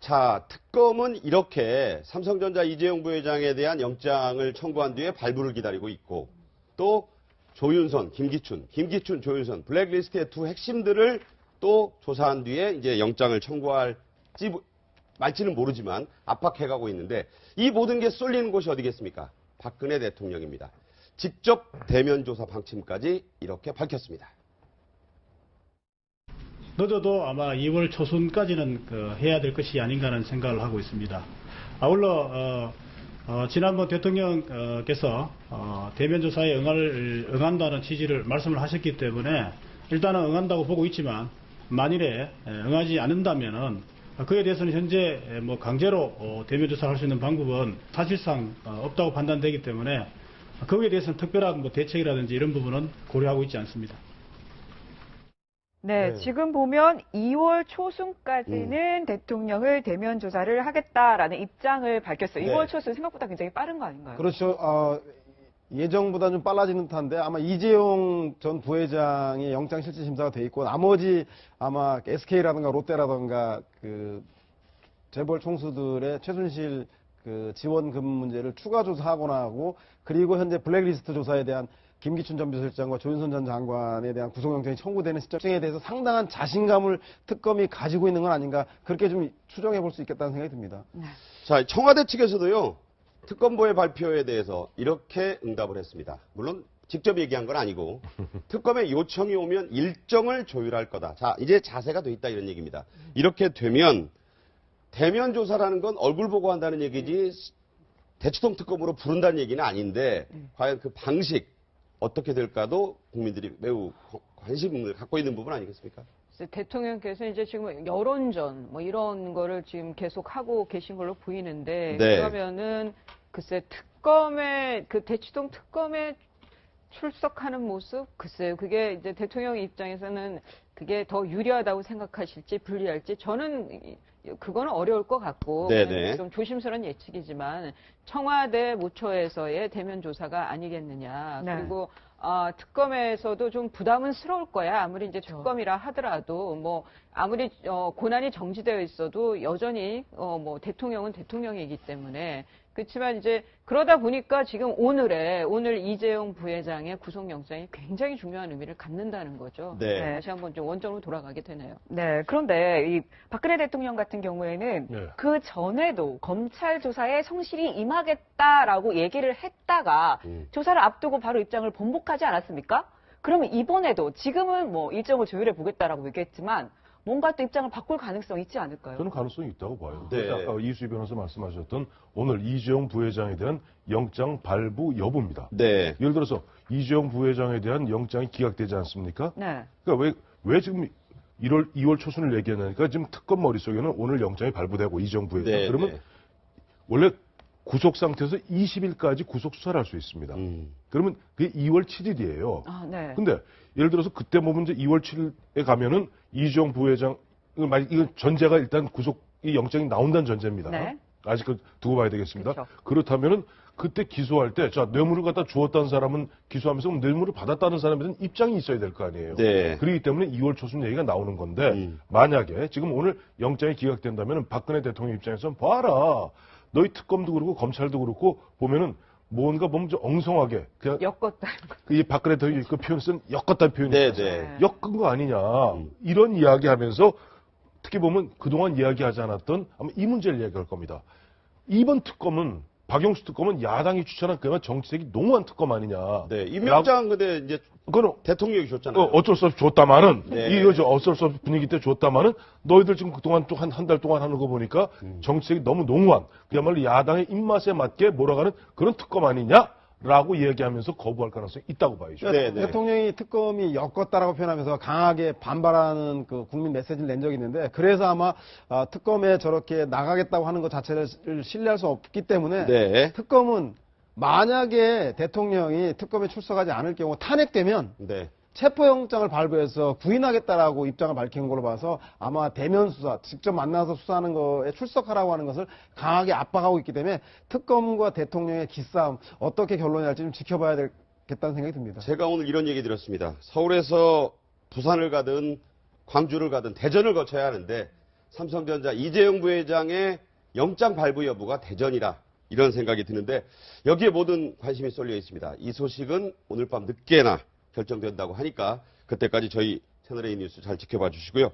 자, 특검은 이렇게 삼성전자 이재용 부회장에 대한 영장을 청구한 뒤에 발부를 기다리고 있고 또 조윤선, 김기춘, 조윤선 블랙리스트의 두 핵심들을 또 조사한 뒤에 이제 영장을 청구할지 말지는 모르지만 압박해가고 있는데 이 모든 게 쏠리는 곳이 어디겠습니까? 박근혜 대통령입니다. 직접 대면 조사 방침까지 이렇게 밝혔습니다. 늦어도 아마 2월 초순까지는 해야 될 것이 아닌가 하는 생각을 하고 있습니다. 아울러 지난번 대통령께서 대면 조사에 응한다는 취지를 말씀을 하셨기 때문에 일단은 응한다고 보고 있지만 만일에 응하지 않는다면은 그에 대해서는 현재 뭐 강제로 대면 조사를 할 수 있는 방법은 사실상 없다고 판단되기 때문에 거기에 대해서는 특별한 뭐 대책이라든지 이런 부분은 고려하고 있지 않습니다. 네, 지금 보면 2월 초순까지는 대통령을 대면 조사를 하겠다라는 입장을 밝혔어요. 2월 초순 생각보다 굉장히 빠른 거 아닌가요? 그렇죠. 예정보다 좀 빨라지는 듯한데 아마 이재용 전 부회장의 영장실질심사가 돼 있고 나머지 아마 SK라든가 롯데라든가 그 재벌 총수들의 최순실 그 지원금 문제를 추가 조사하거나 하고 그리고 현재 블랙리스트 조사에 대한 김기춘 전 비서실장과 조윤선 전 장관에 대한 구속영장이 청구되는 시점에 대해서 상당한 자신감을 특검이 가지고 있는 건 아닌가 그렇게 좀 추정해 볼 수 있겠다는 생각이 듭니다. 자, 청와대 측에서도요. 특검보의 발표에 대해서 이렇게 응답을 했습니다. 물론 직접 얘기한 건 아니고 특검의 요청이 오면 일정을 조율할 거다. 자, 이제 자세가 돼 있다 이런 얘기입니다. 이렇게 되면 대면 조사라는 건 얼굴 보고 한다는 얘기지 대치동 특검으로 부른다는 얘기는 아닌데 과연 그 방식 어떻게 될까도 국민들이 매우 관심을 갖고 있는 부분 아니겠습니까? 대통령께서 이제 지금 여론전 뭐 이런 거를 지금 계속 하고 계신 걸로 보이는데 네. 그러면은 글쎄 특검의 그 대치동 특검에 출석하는 모습 글쎄요 그게 이제 대통령 입장에서는 그게 더 유리하다고 생각하실지 불리할지 저는 그거는 어려울 것 같고 좀 조심스러운 예측이지만 청와대 모처에서의 대면 조사가 아니겠느냐. 그리고 특검에서도 좀 부담스러울 거야. 아무리 이제 특검이라 하더라도 뭐 아무리 고난이 정지되어 있어도 여전히 뭐 대통령은 대통령이기 때문에 그렇지만 이제 그러다 보니까 지금 오늘 이재용 부회장의 구속영장이 굉장히 중요한 의미를 갖는다는 거죠. 다시 한번 좀 원점으로 돌아가게 되네요. 네, 그런데 이 박근혜 대통령 같은 경우에는 그 전에도 검찰 조사에 성실히 임하겠다라고 얘기를 했다가 조사를 앞두고 바로 입장을 번복하지 않았습니까? 그러면 이번에도 지금은 뭐 일정을 조율해 보겠다라고 얘기했지만 뭔가 또 입장을 바꿀 가능성이 있지 않을까요? 저는 가능성이 있다고 봐요. 아까 이수희 변호사 말씀하셨던 오늘 이재용 부회장에 대한 영장 발부 여부입니다. 예를 들어서 이재용 부회장에 대한 영장이 기각되지 않습니까? 그러니까 왜 지금 2월 초순을 얘기하냐니까 지금 특검 머릿속에는 오늘 영장이 발부되고 이재용 부회장. 그러면 원래 구속 상태에서 20일까지 구속 수사를 할 수 있습니다. 그러면 그게 2월 7일이에요. 근데 예를 들어서 그때 보면 이제 2월 7일에 가면은 이재용 부회장 이건 전제가 일단 구속이 영장이 나온다는 전제입니다. 아직 두고 봐야 되겠습니다. 그렇다면은 그때 기소할 때 자 뇌물을 갖다 주었다는 사람은 기소하면서 뇌물을 받았다는 사람에 대한 입장이 있어야 될 거 아니에요. 그렇기 때문에 2월 초순 얘기가 나오는 건데 만약에 지금 오늘 영장이 기각된다면은 박근혜 대통령 입장에서는 봐라. 너희 특검도 그렇고 검찰도 그렇고 보면은 뭔가 보면 좀 엉성하게 그냥 엮었다. 이 박근혜 대통령이 그 표현 쓴 엮었다는 표현이 엮은 거 아니냐 이런 이야기하면서 특히 보면 그동안 이야기하지 않았던 아마 이 문제를 이야기할 겁니다. 이번 특검은 박영수 특검은 야당이 추천한 그야말로 정치색이 농후한 특검 아니냐. 임명장 근데 이제 그건 대통령이 줬잖아요. 어쩔 수 없이 줬다마는 이 어쩔 수 없이 분위기 때 줬다마는 너희들 지금 그동안 또 한 달 동안 하는 거 보니까 정치색이 너무 농후한 그야말로 야당의 입맛에 맞게 몰아가는 그런 특검 아니냐라고 얘기하면서 거부할 가능성이 있다고 봐야죠. 대통령이 특검이 엮었다라고 표현하면서 강하게 반발하는 그 국민 메시지를 낸 적이 있는데 그래서 아마 특검에 저렇게 나가겠다고 하는 것 자체를 신뢰할 수 없기 때문에 특검은 만약에 대통령이 특검에 출석하지 않을 경우 탄핵되면 체포영장을 발부해서 구인하겠다라고 입장을 밝힌 걸로 봐서 아마 대면 수사, 직접 만나서 수사하는 거에 출석하라고 하는 것을 강하게 압박하고 있기 때문에 특검과 대통령의 기싸움 어떻게 결론이 날지 좀 지켜봐야 되겠다는 생각이 듭니다. 제가 오늘 이런 얘기 들었습니다. 서울에서 부산을 가든 광주를 가든 대전을 거쳐야 하는데 삼성전자 이재용 부회장의 영장 발부 여부가 대전이라 이런 생각이 드는데 여기에 모든 관심이 쏠려 있습니다. 이 소식은 오늘 밤 늦게나 결정된다고 하니까 그때까지 저희 채널A 뉴스 잘 지켜봐 주시고요.